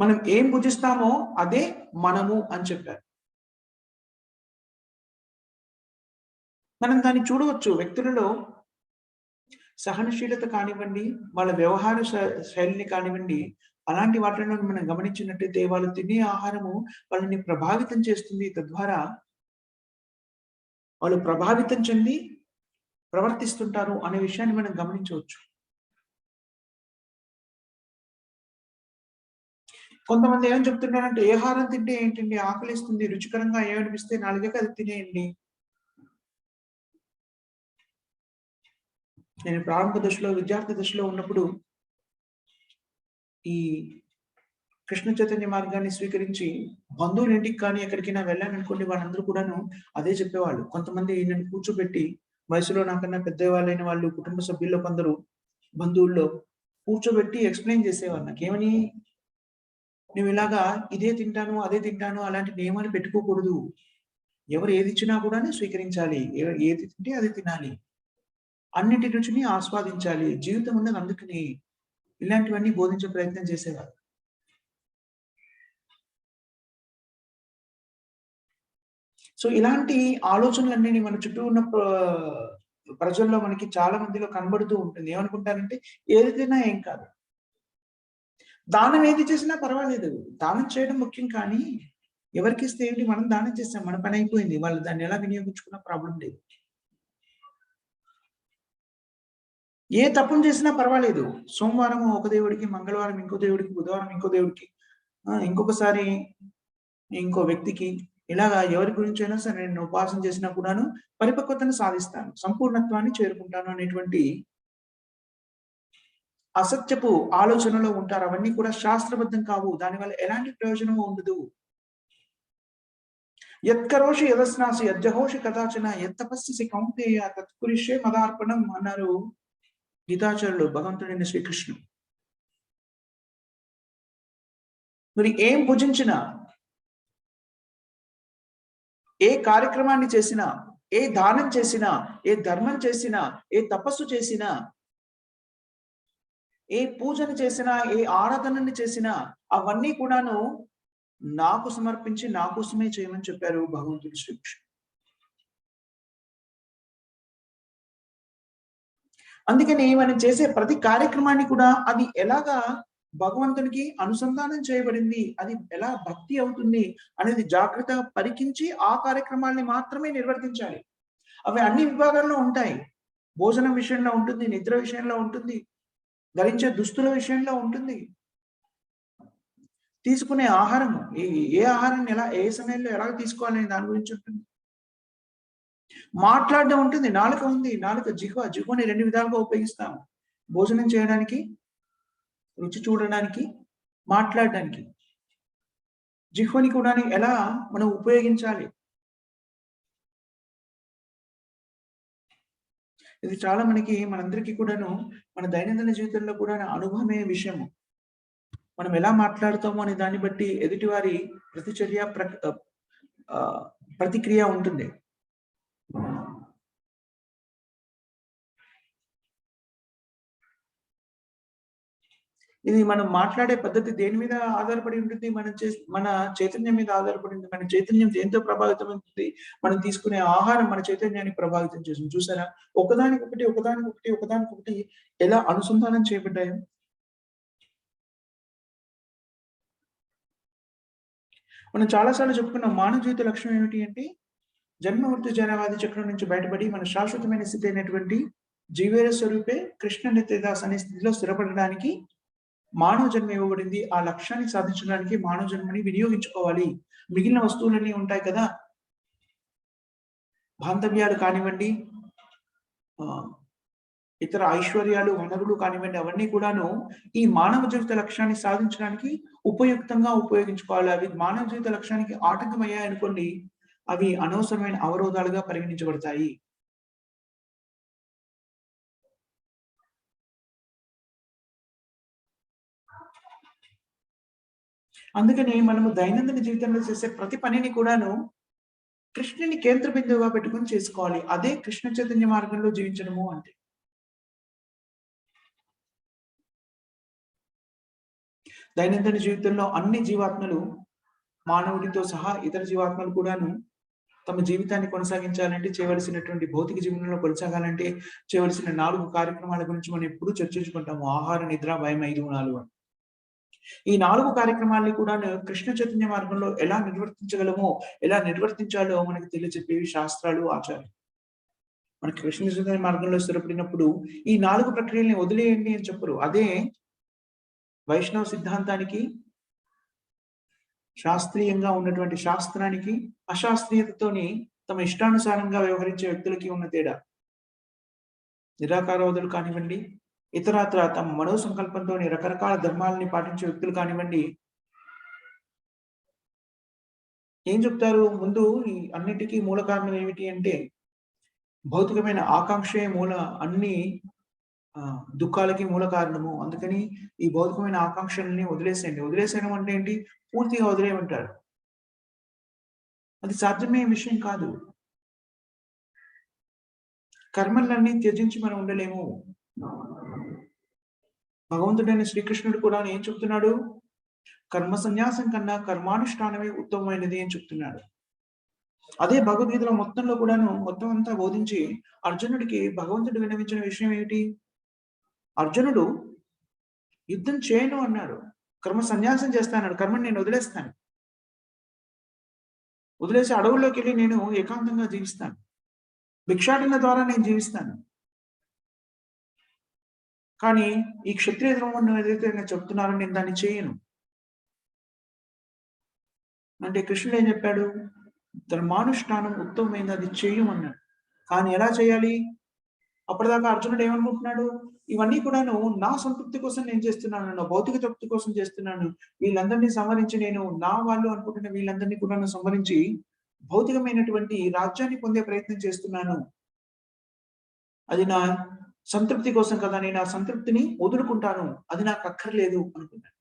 మనం ఏం భుజిస్తామో అదే మనము అని చెప్పారు. మనం దాన్ని చూడవచ్చు వ్యక్తులలో సహనశీలత కానివ్వండి, వాళ్ళ వ్యవహార శైలిని కానివ్వండి, అలాంటి వాటిలో మనం గమనించినట్టయితే వాళ్ళు తినే ఆహారము వాళ్ళని ప్రభావితం చేస్తుంది. తద్వారా వాళ్ళు ప్రభావితం చెంది ప్రవర్తిస్తుంటారు అనే విషయాన్ని మనం గమనించవచ్చు. కొంతమంది ఏమని చెప్తున్నారంటే, ఏ ఆహారం తింటే ఏంటండి ఆకలేస్తుంది, రుచికరంగా ఏమనిపిస్తే నాలుగకి అది తినేయండి. నేను ప్రారంభ దశలో, విద్యార్థి దశలో ఉన్నప్పుడు ఈ కృష్ణ చైతన్య మార్గాన్ని స్వీకరించి బంధువుల ఇంటికి కానీ ఎక్కడికైనా వెళ్ళాననుకోండి వాళ్ళందరూ కూడాను అదే చెప్పేవాళ్ళు. కొంతమంది నన్ను కూర్చోబెట్టి వయసులో నాకన్నా పెద్దవాళ్ళైన వాళ్ళు కుటుంబ సభ్యుల్లో కొందరు బంధువుల్లో కూర్చోబెట్టి ఎక్స్‌ప్లెయిన్ చేసేవారు నాకేమని, "నువ్వు ఇలాగా ఇదే తింటాను, అదే తింటాను అలాంటి నియమాలు పెట్టుకోకూడదు. ఎవరు ఏదిచ్చినా కూడాను స్వీకరించాలి. ఏది తింటే అది తినాలి. అన్నిటి రుచిని ఆస్వాదించాలి. జీవితం ఉన్నది అందుకని." ఇలాంటివన్నీ బోధించే ప్రయత్నం చేసేవారు. సో, ఇలాంటి ఆలోచనలన్నీ మన చుట్టూ ఉన్న ప్రజల్లో మనకి చాలా మందిలో కనబడుతూ ఉంటుంది. ఏమనుకుంటారంటే ఏది తిన్నా ఏం కాదు. దానం ఏది చేసినా పర్వాలేదు. దానం చేయడం ముఖ్యం కానీ, ఎవరికిస్తే ఏంటి మనం దానం చేసాం. మన పని అయిపోయింది. వాళ్ళు దాన్ని ఎలా వినియోగించుకున్నా ప్రాబ్లమ్ లేదు. ఏ తప్పును చేసినా పర్వాలేదు. సోమవారం ఒక దేవుడికి, మంగళవారం ఇంకో దేవుడికి, బుధవారం ఇంకో దేవుడికి, ఇంకొకసారి ఇంకో వ్యక్తికి ఇలాగా ఎవరి గురించైనా సరే నేను ఉపాసన చేసినా కూడాను పరిపక్వతను సాధిస్తాను. సంపూర్ణత్వాన్ని చేరుకుంటాను అనేటువంటి అసత్యపు ఆలోచనలో ఉంటారు. అవన్నీ కూడా శాస్త్రబద్ధం కావు. దానివల్ల ఎలాంటి ప్రయోజనము ఉండదు. యత్కరోషి యదస్నాసి యజ్జహోషి కదాచన యత్తపస్యసి కౌంతేయ తత్పురిష్యే మదార్పణం అన్నారు గీతాచార్యులు భగవంతుడైన శ్రీకృష్ణుడు. మరి ఏం భుజించినా, ఏ కార్యక్రమాన్ని చేసినా, ఏ దానం చేసినా, ఏ ధర్మం చేసినా, ఏ తపస్సు చేసినా, ఏ పూజను చేసినా, ఏ ఆరాధనని చేసినా అవన్నీ కూడాను నాకు సమర్పించి నా కోసమే చేయమని చెప్పారు భగవంతుడు శ్రీకృష్ణుడు. అందుకని మనం చేసే ప్రతి కార్యక్రమాన్ని కూడా అది ఎలాగా భగవంతునికి అనుసంధానం చేయబడింది, అది ఎలా భక్తి అవుతుంది అనేది జాగ్రత్తగా పరికించి ఆ కార్యక్రమాల్ని మాత్రమే నిర్వర్తించాలి. అవి అన్ని విభాగాల్లో ఉంటాయి. భోజనం విషయంలో ఉంటుంది, నిద్ర విషయంలో ఉంటుంది, ధరించే దుస్తుల విషయంలో ఉంటుంది. తీసుకునే ఆహారము, ఏ ఆహారాన్ని ఎలా ఏ సమయంలో ఎలా తీసుకోవాలనే దాని గురించి ఉంటుంది. మాట్లాడడం ఉంటుంది. నాలుక ఉంది. నాలుక జిహ్వని 2 విధాలుగా ఉపయోగిస్తాము. భోజనం చేయడానికి, రుచి చూడడానికి, మాట్లాడడానికి. జిహ్వని కూడా ఎలా మనం ఉపయోగించాలి. ఇది చాలా మనందరికీ కూడాను మన దైనందిన జీవితంలో కూడా అనుభవమయ్యే విషయము. మనం ఎలా మాట్లాడుతామో అనే దాన్ని బట్టి ఎదుటివారి ప్రతిచర్య ఆహ్, ప్రతిక్రియ ఉంటుంది. ఇది మనం మాట్లాడే పద్ధతి దేని మీద ఆధారపడి ఉంటుంది? మన చైతన్యం మీద ఆధారపడి ఉంది. మన చైతన్యం దేనితో ప్రభావితమవుతుంది? మనం తీసుకునే ఆహారం మన చైతన్యాన్ని ప్రభావితం చేస్తుంది. చూసారా? ఒకదానికొకటి, ఒకదానికొకటి, ఒకదానికొకటి ఎలా అనుసంధానం చేయబడ్డాయో. మనం చాలా సార్లు చెప్పుకున్నాం. మానవ జీవిత లక్ష్యం ఏమిటి అంటే, జన్మ మృత్యు జరావ్యాధి చక్రం నుంచి బయటపడి మన శాశ్వతమైన స్థితి అయినటువంటి జీవేర స్వరూపే కృష్ణ నిత్యదాస్ అనే స్థితిలో స్థిరపడడానికి మానవ జన్మ ఇవ్వబడింది. ఆ లక్ష్యాన్ని సాధించడానికి మానవ జన్మని వినియోగించుకోవాలి. మిగిలిన వస్తువులన్నీ ఉంటాయి కదా! బాంధవ్యాలు కానివ్వండి, ఆహ్, ఇతర ఐశ్వర్యాలు, వనరులు కానివ్వండి, అవన్నీ కూడాను ఈ మానవ జీవిత లక్ష్యాన్ని సాధించడానికి ఉపయుక్తంగా ఉపయోగించుకోవాలి. అవి మానవ జీవిత లక్ష్యానికి ఆటంకమయ్యాయనుకోండి, అవి అనవసరమైన అవరోధాలుగా పరిగణించబడతాయి. అందుకని మనము దైనందిన జీవితంలో చేసే ప్రతి పనిని కూడాను కృష్ణుని కేంద్ర బిందువుగా పెట్టుకొని చేసుకోవాలి. అదే కృష్ణ చైతన్య మార్గంలో జీవించడము అంటే. దైనందిన జీవితంలో అన్ని జీవాత్మలు మానవుడితో సహా ఇతర జీవాత్మలు కూడాను తమ జీవితాన్ని కొనసాగించాలంటే చేయవలసినటువంటి భౌతిక జీవనంలో కొనసాగాలంటే చేయవలసిన 4 కార్యక్రమాల గురించి మనం ఎప్పుడూ చర్చించుకుంటాము. ఆహార, నిద్ర, భయం, 5 గుణాలు అని. ఈ 4 కార్యక్రమాల్ని కూడాను కృష్ణ చైతన్య మార్గంలో ఎలా నిర్వర్తించగలమో, ఎలా నిర్వర్తించాలో మనకు తెలియజెప్పేవి శాస్త్రాలు, ఆచారాలు. మనకి కృష్ణ చైతన్య మార్గంలో స్థిరపడినప్పుడు ఈ 4 ప్రక్రియల్ని వదిలేయండి అని చెప్పరు. అదే వైష్ణవ సిద్ధాంతానికి, శాస్త్రీయంగా ఉన్నటువంటి శాస్త్రానికి, అశాస్త్రీయతతోని తమ ఇష్టానుసారంగా వ్యవహరించే వ్యక్తులకి ఉన్న తేడా. నిరాకారవాదులు కానివ్వండి, ఇతరాత్రా తమ మనో సంకల్పంతోని రకరకాల ధర్మాలని పాటించే వ్యక్తులు కానివ్వండి, ఏం చెప్తారు? ముందు ఈ అన్నిటికి మూల కారణం ఏమిటి అంటే, భౌతికమైన ఆకాంక్షే అన్ని దుఃఖాలకి మూల కారణము. అందుకని ఈ భౌతికమైన ఆకాంక్షలని వదిలేసేయండి. వదిలేసేయడం అంటే ఏంటి? పూర్తిగా వదిలేయమంటారు. అది సాధ్యమయ్యే విషయం కాదు. కర్మలన్నీ త్యజించి మనం ఉండలేము. భగవంతుడైన శ్రీకృష్ణుడు కూడా ఏం చెప్తున్నాడు? కర్మ సన్యాసం కన్నా కర్మానుష్ఠానమే ఉత్తమమైనది అని చెప్తున్నాడు. అదే భగవద్గీతలో మొత్తంలో కూడాను మొత్తం అంతా బోధించి అర్జునుడికి భగవంతుడు విన్నవించిన విషయం ఏమిటి? అర్జునుడు యుద్ధం చేయను అన్నాడు. కర్మ సన్యాసం చేస్తానన్నాడు. కర్మని నేను వదిలేస్తాను. వదిలేసి అడవుల్లోకెళ్ళి నేను ఏకాంతంగా జీవిస్తాను. భిక్షాటన ద్వారా నేను జీవిస్తాను. కానీ ఈ క్షత్రియ ధర్మం ఏదైతే నేను చెప్తున్నారో నేను దాన్ని చేయను. అంటే కృష్ణుడు ఏం చెప్పాడు? ధర్మానుష్ఠానం ఉత్తమమైనది అది చెయ్యమన్నాడు. కానీ ఎలా చేయాలి? అప్పటిదాకా అర్జునుడు ఏమనుకుంటున్నాడు? ఇవన్నీ కూడాను నా సంతృప్తి కోసం నేను చేస్తున్నాను. నా భౌతిక తృప్తి కోసం చేస్తున్నాను. వీళ్ళందరినీ సంహరించి నేను నా వాళ్ళు అనుకుంటున్న వీళ్ళందరినీ కూడాను సంహరించి భౌతికమైనటువంటి రాజ్యాన్ని పొందే ప్రయత్నం చేస్తున్నాను. అది నా సంతృప్తి కోసం కదా! నేను ఆ సంతృప్తిని వదులుకుంటాను. అది నాకు అక్కర్లేదు అనుకున్నాడు.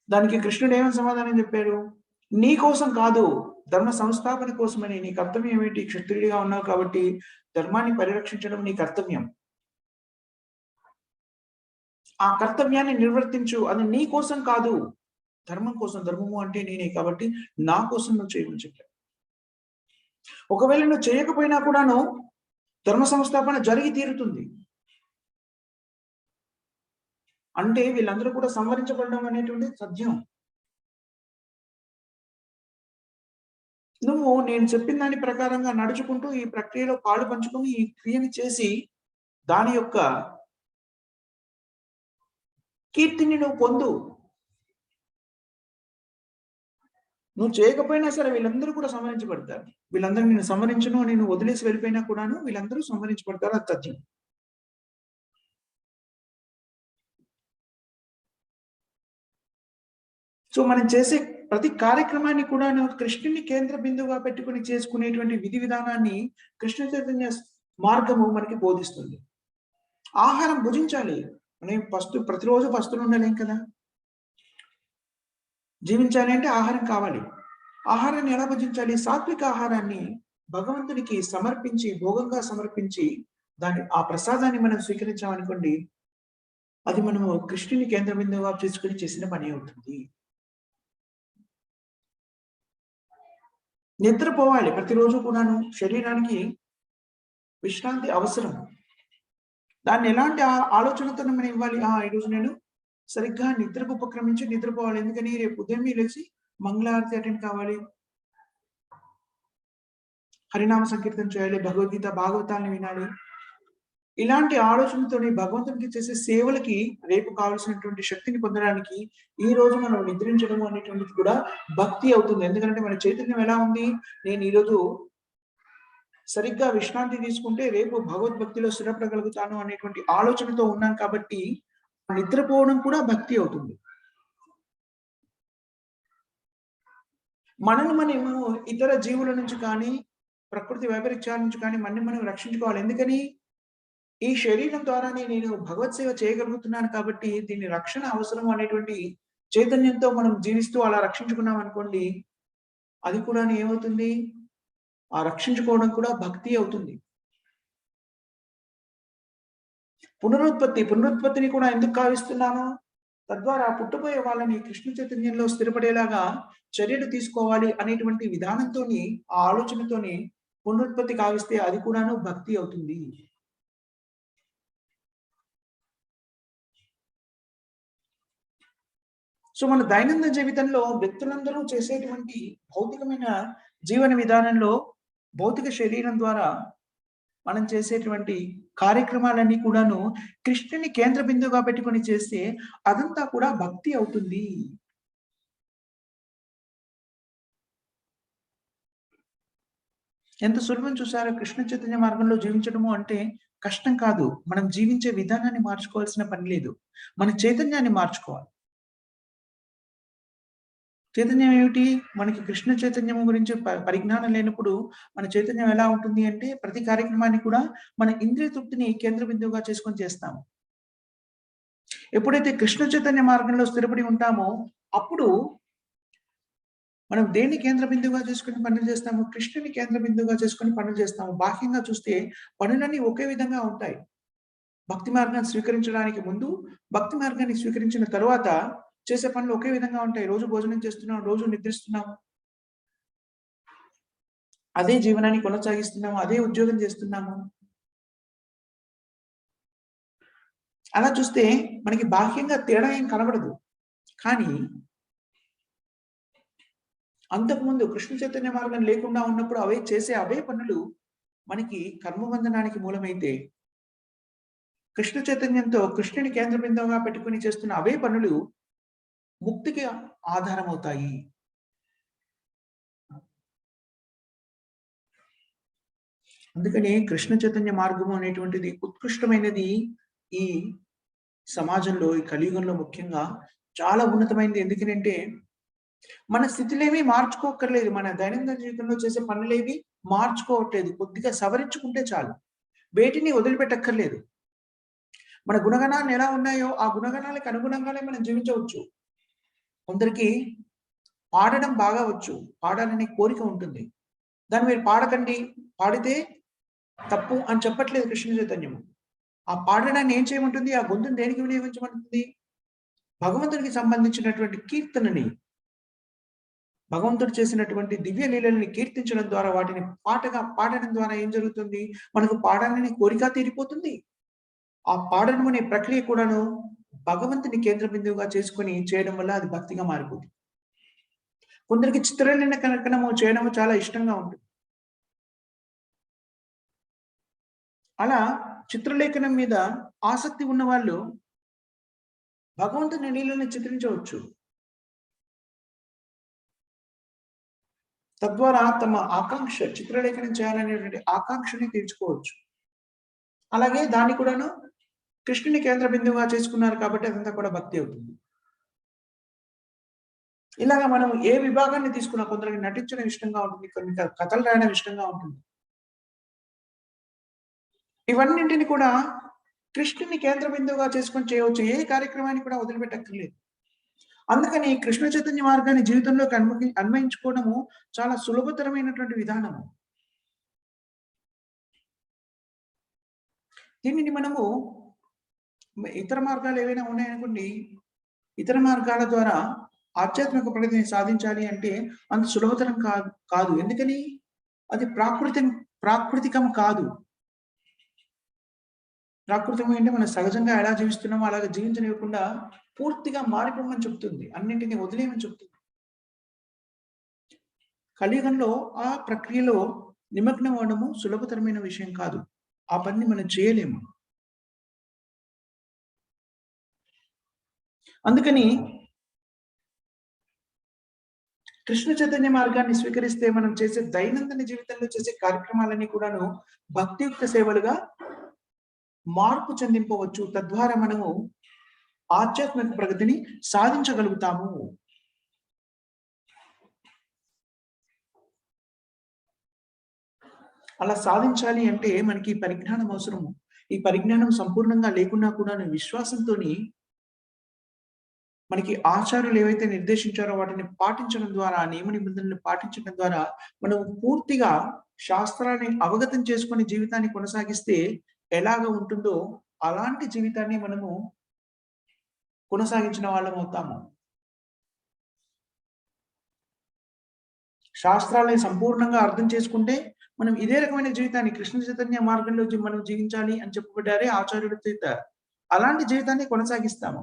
దానికి కృష్ణుడు ఏమని సమాధానం చెప్పారు? నీ కోసం కాదు, ధర్మ సంస్థాపన కోసమని. నీ కర్తవ్యం ఏమిటి? క్షత్రియుడిగా ఉన్నావు కాబట్టి ధర్మాన్ని పరిరక్షించడం నీ కర్తవ్యం. ఆ కర్తవ్యాన్ని నిర్వర్తించు. అది నీ కోసం కాదు. ధర్మం కోసం. ధర్మము అంటే నేనే కాబట్టి నా కోసం నువ్వు చేయమని చెప్పాడు. ఒకవేళ నువ్వు చేయకపోయినా కూడాను ధర్మ సంస్థాపన జరిగి తీరుతుంది. అంటే వీళ్ళందరూ కూడా సంహరించబడడం అనేటువంటిది సత్యం. నువ్వు నేను చెప్పిన దాని ప్రకారంగా నడుచుకుంటూ ఈ ప్రక్రియలో పాలు పంచుకొని ఈ క్రియని చేసి దాని యొక్క కీర్తిని నువ్వు పొందు. నువ్వు చేయకపోయినా సరే వీళ్ళందరూ కూడా సంహరించబడతారు. వీళ్ళందరూ నిన్ను సంహరించను, నిన్ను వదిలేసి వెళ్ళిపోయినా కూడాను వీళ్ళందరూ సంహరించబడతారు. అది సత్యం. సో మనం చేసే ప్రతి కార్యక్రమాన్ని కూడాను కృష్ణుని కేంద్ర బిందువుగా పెట్టుకొని చేసుకునేటువంటి విధి విధానాన్ని కృష్ణ చైతన్య మార్గము మనకి బోధిస్తుంది. ఆహారం భుజించాలి. మనం ప్రతిరోజు పస్తులు ఉండలేం కదా! జీవించాలి అంటే ఆహారం కావాలి. ఆహారాన్ని ఎలా భుజించాలి? సాత్విక ఆహారాన్ని భగవంతునికి సమర్పించి, భోగంగా సమర్పించి, ఆ ప్రసాదాన్ని మనం స్వీకరించామనుకోండి, అది మనము కృష్ణుని కేంద్ర బిందువుగా చేసుకొని చేసిన పని అవుతుంది. నిద్రపోవాలి ప్రతిరోజు కూడాను. శరీరానికి విశ్రాంతి అవసరం. దాన్ని ఎలాంటి ఆలోచనతోని మనం ఇవ్వాలి. ఈరోజు నేను సరిగ్గా నిద్రకు ఉపక్రమించి నిద్రపోవాలి. ఎందుకని రేపు ఉదయమే లేచి మంగళారతి అటెండ్ కావాలి. హరినామ సంకీర్తన చేయాలి. భగవద్గీత, భాగవతాన్ని వినాలి. ఇలాంటి ఆలోచనతోని భగవంతునికి చేసే సేవలకి రేపు కావాల్సినటువంటి శక్తిని పొందడానికి ఈ రోజు మనం నిద్రించడం అనేటువంటిది కూడా భక్తి అవుతుంది. ఎందుకంటే మన చైతన్యం ఎలా ఉంది? నేను ఈరోజు సరిగ్గా విశ్రాంతి తీసుకుంటే రేపు భగవద్భక్తిలో స్థిరపడగలుగుతాను అనేటువంటి ఆలోచనతో ఉన్నాం కాబట్టి నిద్రపోవడం కూడా భక్తి అవుతుంది. మనము ఇతర జీవుల నుంచి కానీ, ప్రకృతి వైపరీత్యాల నుంచి కానీ మనం రక్షించుకోవాలి. ఎందుకని? ఈ శరీరం ద్వారానే నేను భగవత్ సేవ చేయగలుగుతున్నాను కాబట్టి దీని రక్షణ అవసరం అనేటువంటి చైతన్యంతో మనం జీవిస్తూ అలా రక్షించుకున్నాం అనుకోండి, అది కూడా ఏమవుతుంది? ఆ రక్షించుకోవడం కూడా భక్తి అవుతుంది. పునరుత్పత్తిని కూడా ఎందుకు కావిస్తున్నాను? తద్వారా పుట్టబోయే వాళ్ళని కృష్ణ చైతన్యంలో స్థిరపడేలాగా చర్యలు తీసుకోవాలి అనేటువంటి విధానంతోని, ఆ ఆలోచనతోని పునరుత్పత్తి కావిస్తే అది కూడాను భక్తి అవుతుంది. సో మన దైనందిన జీవితంలో వ్యక్తులందరూ చేసేటువంటి భౌతికమైన జీవన విధానంలో భౌతిక శరీరం ద్వారా మనం చేసేటువంటి కార్యక్రమాలన్నీ కూడాను కృష్ణుని కేంద్ర బిందువుగా పెట్టుకొని చేస్తే అదంతా కూడా భక్తి అవుతుంది. ఎంత సులభం చూసారా? కృష్ణ చైతన్య మార్గంలో జీవించడము అంటే కష్టం కాదు. మనం జీవించే విధానాన్ని మార్చుకోవాల్సిన పని లేదు. మన చైతన్యాన్ని మార్చుకోవాలి. చైతన్యం ఏమిటి? మనకి కృష్ణ చైతన్యం గురించి పరిజ్ఞానం లేనప్పుడు మన చైతన్యం ఎలా ఉంటుంది అంటే ప్రతి కార్యక్రమాన్ని కూడా మన ఇంద్రియ తృప్తిని కేంద్ర బిందువుగా చేసుకొని చేస్తాము. ఎప్పుడైతే కృష్ణ చైతన్య మార్గంలో స్థిరపడి ఉంటామో అప్పుడు మనం దేన్ని కేంద్ర బిందువుగా చేసుకొని పనులు చేస్తాము? కృష్ణుని కేంద్ర బిందువుగా చేసుకొని పనులు చేస్తాము. బాహ్యంగా చూస్తే పనులన్నీ ఒకే విధంగా ఉంటాయి. భక్తి మార్గాన్ని స్వీకరించడానికి ముందు, భక్తి మార్గాన్ని స్వీకరించిన తరువాత చేసే పనులు ఒకే విధంగా ఉంటాయి. రోజు భోజనం చేస్తున్నాం, రోజు నిద్రిస్తున్నాము. అదే జీవనాన్ని కొనసాగిస్తున్నాము, అదే ఉద్యోగం చేస్తున్నాము. అలా చూస్తే మనకి బాహ్యంగా తేడా ఏం కనబడదు. కానీ అంతకుముందు కృష్ణ చైతన్య మార్గం లేకుండా ఉన్నప్పుడు అవే పనులు మనకి కర్మబంధనానికి మూలమైతే, కృష్ణ చైతన్యంతో కృష్ణుని కేంద్ర బిందువుగా పెట్టుకొని చేస్తున్న అవే పనులు ముక్తికి ఆధారమవుతాయి. అందుకని కృష్ణ చైతన్య మార్గము అనేటువంటిది ఉత్కృష్టమైనది. ఈ సమాజంలో, ఈ కలియుగంలో ముఖ్యంగా చాలా ఉన్నతమైనది. ఎందుకనంటే మన స్థితిలేమి మార్చుకోక్కర్లేదు. మన దైనందిన జీవితంలో చేసే పనులేవి మార్చుకోవట్లేదు. కొద్దిగా సవరించుకుంటే చాలు. వేటిని వదిలిపెట్టక్కర్లేదు. మన గుణగణాలు ఎలా ఉన్నాయో ఆ గుణగణాలకు అనుగుణంగానే మనం జీవించవచ్చు. కొందరికి పాడడం బాగా వచ్చు. పాడాలనే కోరిక ఉంటుంది. దాన్ని మీరు పాడకండి, పాడితే తప్పు అని చెప్పట్లేదు కృష్ణ చైతన్యము. ఆ పాడడాన్ని ఏం చేయమంటుంది? ఆ గొంతుని దేనికి వినియోగించమంటుంది? భగవంతుడికి సంబంధించినటువంటి కీర్తనని, భగవంతుడు చేసినటువంటి దివ్య లీలల్ని కీర్తించడం ద్వారా, వాటిని పాటగా పాడడం ద్వారా ఏం జరుగుతుంది? మనకు పాడాలనే కోరిక తీరిపోతుంది. ఆ పాడడం అనే ప్రక్రియ కూడాను భగవంతుని కేంద్ర బిందువుగా చేసుకొని చేయడం వల్ల అది భక్తిగా మారిపోతుంది. కొందరికి చిత్రలేఖనము చేయడము చాలా ఇష్టంగా ఉంటుంది. అలా చిత్రలేఖనం మీద ఆసక్తి ఉన్నవాళ్ళు భగవంతుని లీలలను చిత్రించవచ్చు. తద్వారా తమ చిత్రలేఖనం చేయాలనేటువంటి ఆకాంక్షని తీర్చుకోవచ్చు. అలాగే దాన్ని కూడాను కృష్ణుని కేంద్ర బిందువుగా చేసుకున్నారు కాబట్టి అదంతా కూడా భక్తి అవుతుంది. ఇలాగ మనం ఏ విభాగాన్ని తీసుకున్నా కొందరికి నటించడం ఇష్టంగా ఉంటుంది. కొన్ని కథలు రాయడం ఇష్టంగా ఉంటుంది. ఇవన్నింటిని కూడా కృష్ణుని కేంద్ర బిందువుగా చేసుకొని చేయవచ్చు. ఏ కార్యక్రమాన్ని కూడా వదిలిపెట్టక్కర్లేదు. అందుకని కృష్ణ చైతన్య మార్గాన్ని జీవితంలోకి అన్వయించుకోవడము చాలా సులభతరమైనటువంటి విధానము. దీనిని మనము ఇతర మార్గాలు ఏవైనా ఉన్నాయనుకోండి, ఇతర మార్గాల ద్వారా ఆధ్యాత్మిక ప్రగతిని సాధించాలి అంటే అంత సులభతరం కాదు. ఎందుకని? అది ప్రాకృతికం కాదు. ప్రాకృతికం అంటే మనం సహజంగా ఎలా జీవిస్తున్నామో అలాగే జీవించనివ్వకుండా పూర్తిగా మారిపోమని చెప్తుంది. అన్నింటిని వదిలేయమని చెప్తుంది. కలియుగంలో ఆ ప్రక్రియలో నిమగ్నం అవ్వడము సులభతరమైన విషయం కాదు. ఆ పనిని మనం చేయలేము. అందుకని కృష్ణ చైతన్య మార్గాన్ని స్వీకరిస్తే మనం చేసే దైనందిన జీవితంలో చేసే కార్యక్రమాలన్నీ కూడాను భక్తియుక్త సేవలుగా మార్పు చెందింపవచ్చు. తద్వారా మనము ఆధ్యాత్మిక ప్రగతిని సాధించగలుగుతాము. అలా సాధించాలి అంటే మనకి పరిజ్ఞానం అవసరము. ఈ పరిజ్ఞానం సంపూర్ణంగా లేకున్నా కూడాను విశ్వాసంతోని మనకి ఆచార్యులు ఏవైతే నిర్దేశించారో వాటిని పాటించడం ద్వారా, నియమ నిబంధనలను పాటించడం ద్వారా మనం పూర్తిగా శాస్త్రాన్ని అవగతం చేసుకొని జీవితాన్ని కొనసాగిస్తే ఎలాగ ఉంటుందో అలాంటి జీవితాన్ని మనము కొనసాగించిన వాళ్ళమవుతాము. శాస్త్రాలని సంపూర్ణంగా అర్థం చేసుకుంటే మనం ఇదే రకమైన జీవితాన్ని కృష్ణ చైతన్య మార్గంలో మనం జీవించాలి అని చెప్పబడ్డారే ఆచార్యుల చేత. అలాంటి జీవితాన్ని కొనసాగిస్తాము.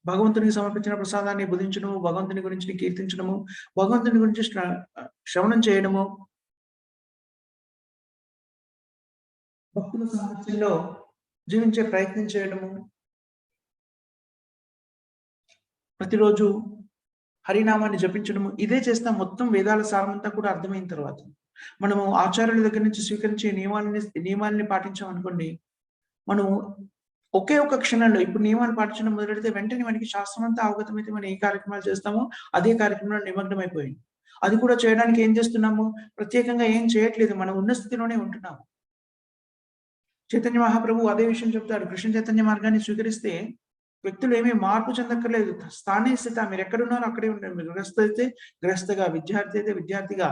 భగవంతునికి సమర్పించిన ప్రసాదాన్ని భుజించడము, భగవంతుని గురించి కీర్తించడము, భగవంతుని గురించి శ్రవణం చేయడము, భక్తుల సాంగత్యంలో జీవించే ప్రయత్నం చేయడము, ప్రతిరోజు హరినామాన్ని జపించడము, ఇదే చేస్తాం. మొత్తం వేదాల సారమంతా కూడా అర్థమైన తర్వాత మనము ఆచార్యుల దగ్గర నుంచి స్వీకరించే నియమాలని పాటించామనుకోండి, మనము ఒకే ఒక క్షణంలో ఇప్పుడు నియమాలు పాటించడం మొదలెడితే వెంటనే మనకి శాస్త్రం అంతా అవగతమైతే మనం ఏ కార్యక్రమాలు చేస్తామో అదే కార్యక్రమంలో నిమగ్నమైపోయింది. అది కూడా చేయడానికి ఏం చేస్తున్నాము? ప్రత్యేకంగా ఏం చేయట్లేదు. మనం ఉన్న స్థితిలోనే ఉంటున్నాము. చైతన్య మహాప్రభు అదే విషయం చెప్తాడు. కృష్ణ చైతన్య మార్గాన్ని స్వీకరిస్తే వ్యక్తులు ఏమీ మార్పు చెందక్కర్లేదు. స్థానే స్థిత. మీరు ఎక్కడున్నారో అక్కడే ఉండండి. మీరు గృహస్థ అయితే గృహస్థగా, విద్యార్థి అయితే విద్యార్థిగా,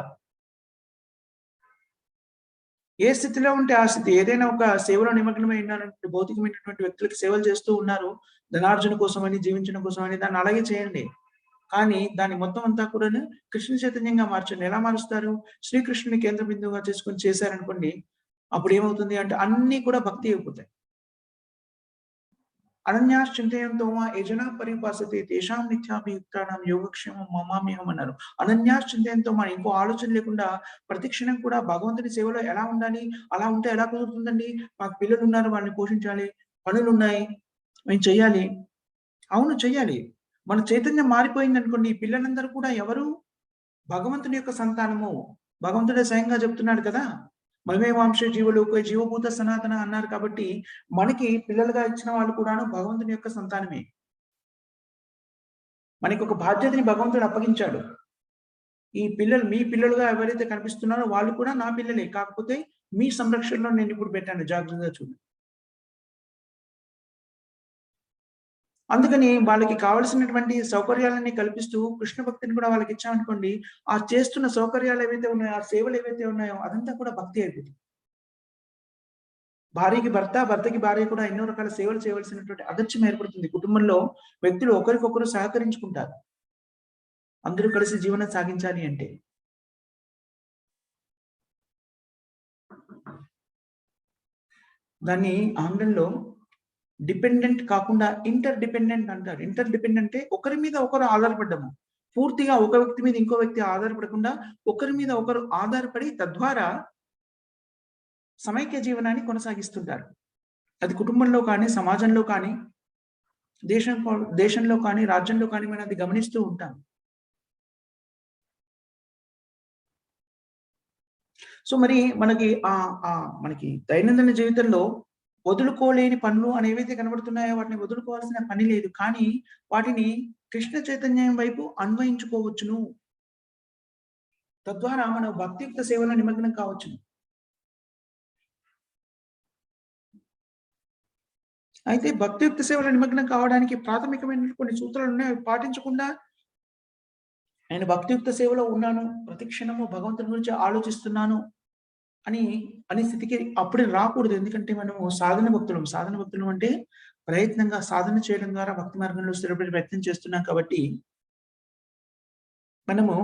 ఏ స్థితిలో ఉంటే ఆ స్థితి. ఏదైనా ఒక సేవలో నిమగ్నమై ఉన్నారంటే భౌతికమైనటువంటి వ్యక్తులకి సేవలు చేస్తూ ఉన్నారు. ధనార్జన కోసమని, జీవించడం కోసమని దాన్ని అలాగే చేయండి. కానీ దాన్ని మొత్తం అంతా కూడాను కృష్ణ చైతన్యంగా మార్చండి. ఎలా మారుస్తారు? శ్రీకృష్ణుని కేంద్ర బిందువుగా చేసుకొని చేశారనుకోండి, అప్పుడు ఏమవుతుంది అంటే అన్నీ కూడా భక్తి అయిపోతాయి. అనన్యాశ్చింతయంతో మా యజనా పరిపాసతే తేషాం నిత్యాభియుక్తానాం యోగక్షేమం మమామ్యహం అన్నారు. అనన్యాశ్చింతయంతో మన ఇంకో ఆలోచన లేకుండా ప్రతి క్షణం కూడా భగవంతుని సేవలో ఎలా ఉండాలి? అలా ఉంటే ఎలా కుదురుతుందండి? మాకు పిల్లలున్నారు, వాళ్ళని పోషించాలి, పనులున్నాయి, మేము చెయ్యాలి. అవును చెయ్యాలి. మన చైతన్యం మారిపోయిందనుకోండి, ఈ పిల్లలందరూ కూడా ఎవరు? భగవంతుని యొక్క సంతానము. భగవంతుడే స్వయంగా చెప్తున్నాడు కదా! మహిమేవాంశ జీవలోకే జీవభూత సనాతన అన్నారు కాబట్టి, మనకి పిల్లలుగా ఇచ్చిన వాళ్ళు కూడాను భగవంతుని యొక్క సంతానమే. మనకొక బాధ్యతని భగవంతుడు అప్పగించాడు. ఈ పిల్లలు మీ పిల్లలుగా ఎవరైతే కనిపిస్తున్నారో వాళ్ళు కూడా నా పిల్లలే. కాకపోతే మీ సంరక్షణలో నేనిప్పుడు పెట్టాను జాగ్రత్తగా చూడండి. అందుకని వాళ్ళకి కావాల్సినటువంటి సౌకర్యాలన్నీ కల్పిస్తూ కృష్ణ భక్తిని కూడా వాళ్ళకిచ్చామనుకోండి, ఆ చేస్తున్న సౌకర్యాలు ఏవైతే ఉన్నాయో, ఆ సేవలు ఏవైతే ఉన్నాయో అదంతా కూడా భక్తి అయిపోతుంది. భార్యకి భర్త, భర్తకి భార్య కూడా ఎన్నో రకాల సేవలు చేయవలసినటువంటి అగత్యం ఏర్పడుతుంది. కుటుంబంలో వ్యక్తులు ఒకరికొకరు సహకరించుకుంటారు. అందరూ కలిసి జీవనం సాగించాలి అంటే. దాన్ని ఆంగ్లంలో డిపెండెంట్ కాకుండా ఇంటర్ డిపెండెంట్ అంటారు. ఇంటర్ డిపెండెంట్ అంటే ఒకరి మీద ఒకరు ఆధారపడ్డము. పూర్తిగా ఒక వ్యక్తి మీద ఇంకో వ్యక్తి ఆధారపడకుండా ఒకరి మీద ఒకరు ఆధారపడి తద్వారా సమైక్య జీవనాన్ని కొనసాగిస్తుంటారు. అది కుటుంబంలో కానీ, సమాజంలో కానీ, దేశంలో కానీ, రాజ్యంలో కానీ మనం అది గమనిస్తూ ఉంటాం. సో, మరి మనకి మనకి దైనందిన జీవితంలో వదులుకోలేని పనులు అనేవైతే కనబడుతున్నాయో వాటిని వదులుకోవాల్సిన పని లేదు. కానీ వాటిని కృష్ణ చైతన్యం వైపు అన్వయించుకోవచ్చును. తద్వారా మనం భక్తియుక్త సేవలో నిమగ్నం కావచ్చును. అయితే భక్తియుక్త సేవలో నిమగ్నం కావడానికి ప్రాథమికమైనటువంటి కొన్ని సూత్రాలున్నాయి. అవి పాటించకుండా నేను భక్తియుక్త సేవలో ఉన్నాను. ప్రతి క్షణము భగవంతుని గురించి ఆలోచిస్తున్నాను అని అనే స్థితికి అప్పుడే రాకూడదు. ఎందుకంటే మనము సాధన భక్తులం. సాధన భక్తులం అంటే ప్రయత్నంగా సాధన చేయడం ద్వారా భక్తి మార్గంలో స్థిరపడే ప్రయత్నం చేస్తున్నాం కాబట్టి, మనము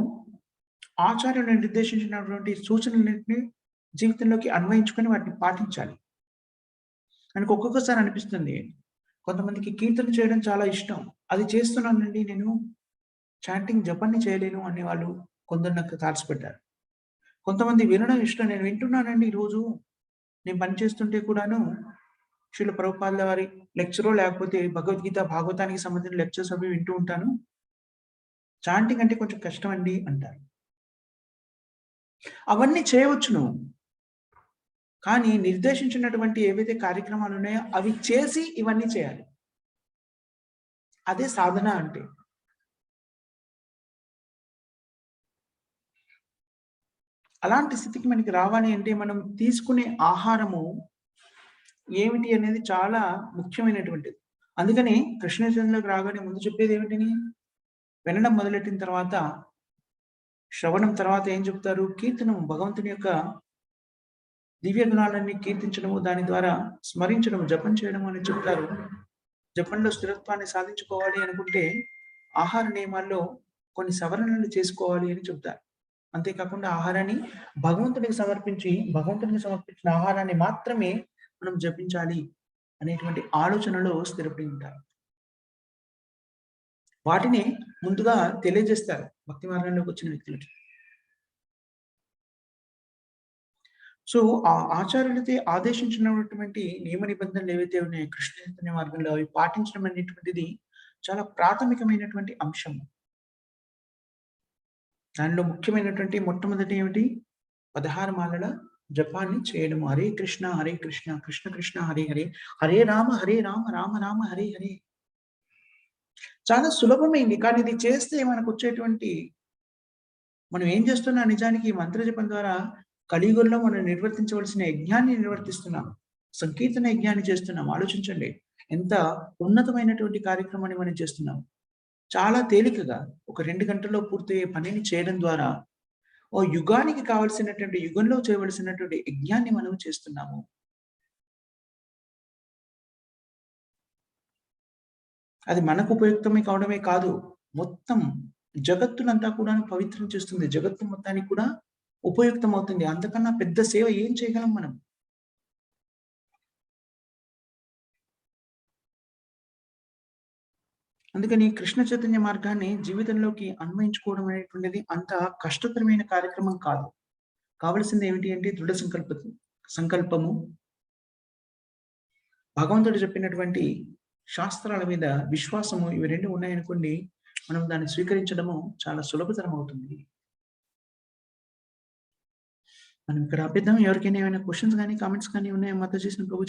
ఆచార్యులు నిర్దేశించినటువంటి సూచనలన్నింటిని జీవితంలోకి అన్వయించుకొని వాటిని పాటించాలి. మనకు ఒక్కొక్కసారి అనిపిస్తుంది. కొంతమందికి కీర్తన చేయడం చాలా ఇష్టం. అది చేస్తున్నానండి నేను చాంటింగ్ జపాన్ని చేయలేను అనేవాళ్ళు కొందరు నాకు తారసపడ్డారు. కొంతమంది వినడం ఇష్టం. నేను వింటున్నానండి రోజు. నేను పని చేస్తుంటే కూడాను శ్రీల ప్రభుపాదుల వారి లెక్చరో లేకపోతే భగవద్గీత, భాగవతానికి సంబంధించిన లెక్చర్స్ అవి వింటూ ఉంటాను. చాంటింగ్ అంటే కొంచెం కష్టమండి అంటారు. అవన్నీ చేయవచ్చును. కానీ నిర్దేశించినటువంటి ఏవైతే కార్యక్రమాలున్నాయో అవి చేసి ఇవన్నీ చేయాలి. అదే సాధన అంటే. అలాంటి స్థితికి మనకి రావాలి అంటే మనం తీసుకునే ఆహారము ఏమిటి అనేది చాలా ముఖ్యమైనటువంటిది. అందుకని కృష్ణ చైతన్యంలోకి రాగానే ముందు చెప్పేది ఏమిటని? వినడం మొదలెట్టిన తర్వాత, శ్రవణం తర్వాత ఏం చెప్తారు? కీర్తనం భగవంతుని యొక్క దివ్య గుణాలన్నీ కీర్తించడము, దాని ద్వారా స్మరించడం, జపం చేయడం అని చెప్తారు. జపంలో స్థిరత్వాన్ని సాధించుకోవాలి అనుకుంటే, ఆహార నియమాల్లో కొన్ని సవరణలు చేసుకోవాలి అని చెప్తారు. అంతేకాకుండా ఆహారాన్ని భగవంతునికి సమర్పించిన ఆహారాన్ని మాత్రమే మనం జపించాలి అనేటువంటి ఆలోచనలో స్థిరపడి ఉంటారు. వాటిని ముందుగా తెలియజేస్తారు భక్తి మార్గంలోకి వచ్చిన వ్యక్తులకి. సో, ఆ ఆచార్యులైతే ఆదేశించినటువంటి నియమ నిబంధనలు ఏవైతే ఉన్నాయో కృష్ణ చైతన్య మార్గంలో అవి పాటించడం అనేటువంటిది చాలా ప్రాథమికమైనటువంటి అంశం. దానిలో ముఖ్యమైనటువంటి మొట్టమొదటి ఏమిటి? 16 మాలల జపాన్ని చేయడము. హరే కృష్ణ, హరే కృష్ణ, కృష్ణ కృష్ణ హరే హరే, హరే రామ, రామ రామ హరే హరే. చాలా సులభమైంది. కానీ ఇది చేస్తే మనకొచ్చేటువంటి మనం ఏం చేస్తున్నాం నిజానికి ఈ మంత్ర జపం ద్వారా కలియుగంలో మనం నిర్వర్తించవలసిన యజ్ఞాన్ని నిర్వర్తిస్తున్నాం. సంకీర్తన యజ్ఞాన్ని చేస్తున్నాం. ఆలోచించండి. ఎంత ఉన్నతమైనటువంటి కార్యక్రమాన్ని మనం చేస్తున్నాం. చాలా తేలికగా ఒక 2 గంటల్లో పూర్తయ్యే పనిని చేయడం ద్వారా ఓ యుగానికి కావాల్సినటువంటి యుగంలో చేయవలసినటువంటి యజ్ఞాన్ని మనం చేస్తున్నాము. అది మనకు ఉపయుక్తమే కావడమే కాదు, మొత్తం జగత్తునంతా కూడా పవిత్రం చేస్తుంది. జగత్తు మొత్తానికి కూడా ఉపయుక్తమవుతుంది. అంతకన్నా పెద్ద సేవ ఏం చేయగలం మనం? అందుకని కృష్ణ చైతన్య మార్గాన్ని జీవితంలోకి అన్వయించుకోవడం అనేటువంటిది అంత కష్టతరమైన కార్యక్రమం కాదు. కావాల్సింది ఏమిటి అంటే సంకల్పము, భగవంతుడు చెప్పినటువంటి శాస్త్రాల మీద విశ్వాసము ఇవి 2 ఉన్నాయనుకోండి, మనం దాన్ని స్వీకరించడము చాలా సులభతరం అవుతుంది. మనం ఇక్కడ ఆపేద్దాం. ఎవరికైనా ఏమైనా క్వెషన్స్ గాని, కామెంట్స్ గాని ఉన్నాయా మాతో చేసిన ప్రభుజీ?